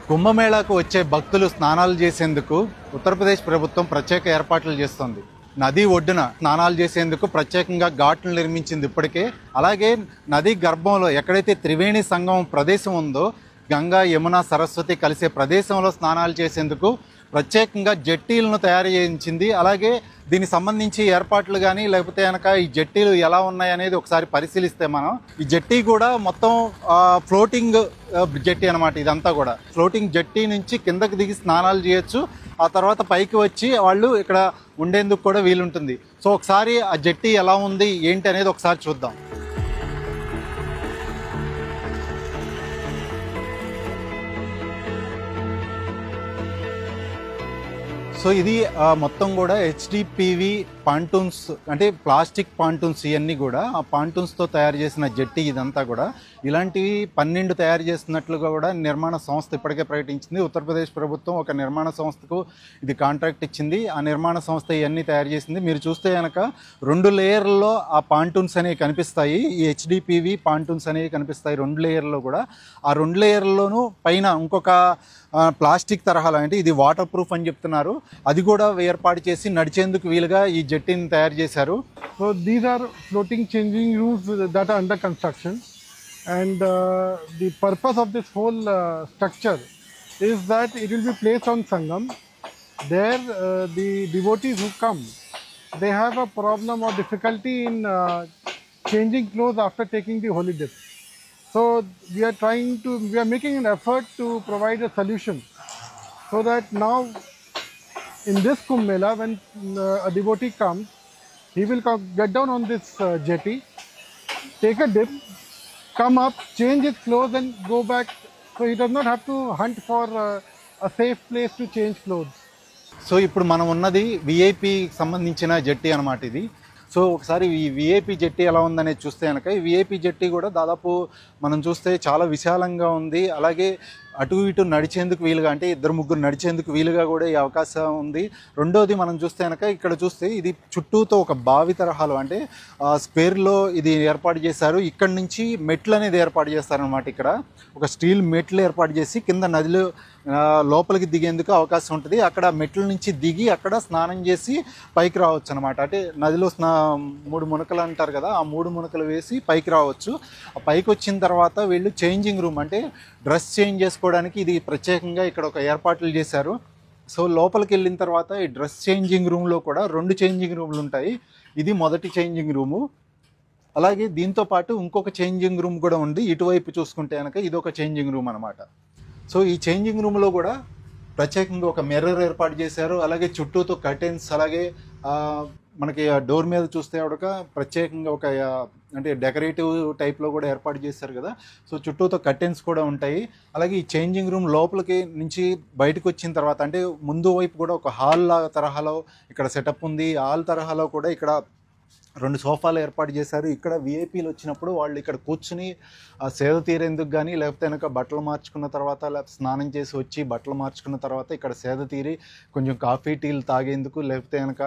కుంభమేళాకు వచ్చే భక్తులు స్నానాలు చేసేందుకు ఉత్తరప్రదేశ్ ప్రభుత్వం ప్రత్యేక ఏర్పాట్లు చేస్తోంది. నది ఒడ్డున స్నానాలు చేసేందుకు ప్రత్యేకంగా ఘాట్లు నిర్మించింది ఇప్పటికే. అలాగే నది గర్భంలో ఎక్కడైతే త్రివేణి సంగమం ప్రదేశం ఉందో, గంగా యమున సరస్వతి కలిసే ప్రదేశంలో స్నానాలు చేసేందుకు ప్రత్యేకంగా జట్టీలను తయారు చేయించింది. అలాగే దీనికి సంబంధించి ఏర్పాట్లు కానీ లేకపోతే కనుక ఈ జట్టీలు ఎలా ఉన్నాయనేది ఒకసారి పరిశీలిస్తే మనం ఈ జట్టీ కూడా మొత్తం ఫ్లోటింగ్ జట్టీ అనమాట. ఇదంతా కూడా ఫ్లోటింగ్ జట్టీ నుంచి కిందకి దిగి స్నానాలు చేయొచ్చు. ఆ తర్వాత పైకి వచ్చి వాళ్ళు ఇక్కడ ఉండేందుకు కూడా వీలుంటుంది. సో ఒకసారి ఆ జట్టీ ఎలా ఉంది ఏంటి అనేది ఒకసారి చూద్దాం. సో ఇది మొత్తం కూడా హెచ్డిపివి పాంటూన్స్, అంటే ప్లాస్టిక్ పాంటూన్స్. ఇవన్నీ కూడా ఆ పాంటూన్స్తో తయారు చేసిన జట్టి. ఇదంతా కూడా ఇలాంటివి 12 తయారు చేస్తున్నట్లుగా కూడా నిర్మాణ సంస్థ ఇప్పటికే ప్రకటించింది. ఉత్తరప్రదేశ్ ప్రభుత్వం ఒక నిర్మాణ సంస్థకు ఇది కాంట్రాక్ట్ ఇచ్చింది. ఆ నిర్మాణ సంస్థ ఇవన్నీ తయారు చేసింది. మీరు చూస్తే కనుక 2 లేయర్లలో ఆ పాంటూన్స్ అనేవి కనిపిస్తాయి. ఈ హెచ్డిపివి పాంటూన్స్ అనేవి కనిపిస్తాయి 2 లేయర్లో కూడా. ఆ 2 లేయర్లోనూ పైన ఇంకొక ప్లాస్టిక్ తరహాలో, అంటే ఇది వాటర్ ప్రూఫ్ అని చెప్తున్నారు, అది కూడా ఏర్పాటు చేసి నడిచేందుకు వీలుగా ఈ జట్టీని తయారు చేశారు. So these are floating changing rooms that are under construction, and the purpose of this whole structure is that it will be placed on Sangam. There the devotees who come, they have a problem or difficulty in changing clothes after taking the holy dip. So we are making an effort to provide a solution so that now in this Kumbh Mela, when a devotee comes, he will get down on this jetty, take a dip, come up, change his clothes and go back. So he does not have to hunt for a safe place to change clothes. So ఇప్పుడు మనం ఉన్నది విఐపికి సంబంధించిన జట్టి అనమాట ఇది. So ఒకసారి ఈ VIP Jatti ఎలా ఉందనేది చూస్తే కనుక ఈ విఐపి జట్టి కూడా దాదాపు మనం చూస్తే చాలా విశాలంగా ఉంది. అలాగే అటు ఇటు నడిచేందుకు వీలుగా, అంటే 2-3 నడిచేందుకు వీలుగా కూడా ఈ అవకాశం ఉంది. రెండోది మనం చూస్తే కనుక ఇక్కడ చూస్తే ఇది చుట్టూతో ఒక బావి తరహాలో, అంటే స్క్వేర్లో ఇది ఏర్పాటు చేశారు. ఇక్కడ నుంచి మెట్లు అనేది ఏర్పాటు చేస్తారనమాట. ఇక్కడ ఒక స్టీల్ మెట్లు ఏర్పాటు చేసి కింద నదిలో లోపలికి దిగేందుకు అవకాశం ఉంటుంది. అక్కడ మెట్ల నుంచి దిగి అక్కడ స్నానం చేసి పైకి రావచ్చు అనమాట. అంటే నదిలో 3 మునకలు అంటారు కదా, ఆ 3 మునకలు వేసి పైకి రావచ్చు. ఆ పైకి వచ్చిన తర్వాత వీళ్ళు చేంజింగ్ రూమ్, అంటే డ్రెస్ చేంజ్ చేసుకోవడానికి ఇది ప్రత్యేకంగా ఇక్కడ ఒక ఏర్పాట్లు చేశారు. సో లోపలికి వెళ్ళిన తర్వాత ఈ డ్రెస్ చేంజింగ్ రూమ్లో కూడా 2 చేంజింగ్ రూమ్లు ఉంటాయి. ఇది మొదటి చేంజింగ్ రూము. అలాగే దీంతో పాటు ఇంకొక చేంజింగ్ రూమ్ కూడా ఉంది. ఇటువైపు చూసుకుంటే కనుక ఇది ఒక చేంజింగ్ రూమ్ అనమాట. సో ఈ చేంజింగ్ రూమ్లో కూడా ప్రత్యేకంగా ఒక మిర్రర్ ఏర్పాటు చేశారు. అలాగే చుట్టూతో కర్టెన్స్, అలాగే మనకి డోర్ మీద చూస్తే ఒక ప్రత్యేకంగా ఒక అంటే డెకరేటివ్ టైప్లో కూడా ఏర్పాటు చేశారు కదా. సో చుట్టూతో కర్టెన్స్ కూడా ఉంటాయి. అలాగే ఈ చేంజింగ్ రూమ్ లోపలికి నుంచి బయటకు వచ్చిన తర్వాత, అంటే ముందు వైపు కూడా ఒక హాల్ తరహాలో ఇక్కడ సెటప్ ఉంది. హాల్ తరహాలో కూడా ఇక్కడ 2 సోఫాలు ఏర్పాటు చేశారు. ఇక్కడ విఐపీలు వచ్చినప్పుడు వాళ్ళు ఇక్కడ కూర్చుని సేద తీరేందుకు కానీ, లేకపోతే కనుక బట్టలు మార్చుకున్న తర్వాత, లేకపోతే స్నానం చేసి వచ్చి బట్టలు మార్చుకున్న తర్వాత ఇక్కడ సేద తీరి కొంచెం కాఫీ టీలు తాగేందుకు, లేకపోతే కనుక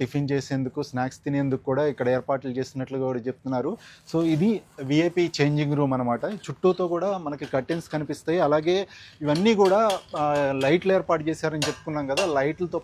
టిఫిన్ చేసేందుకు, స్నాక్స్ తినేందుకు కూడా ఇక్కడ ఏర్పాట్లు చేసినట్లుగా కూడా చెప్తున్నారు. సో ఇది విఐపీ చేంజింగ్ రూమ్ అనమాట. చుట్టూతో కూడా మనకి కర్టెన్స్ కనిపిస్తాయి. అలాగే ఇవన్నీ కూడా లైట్లు ఏర్పాటు చేశారని చెప్పుకున్నాం కదా. లైట్లతో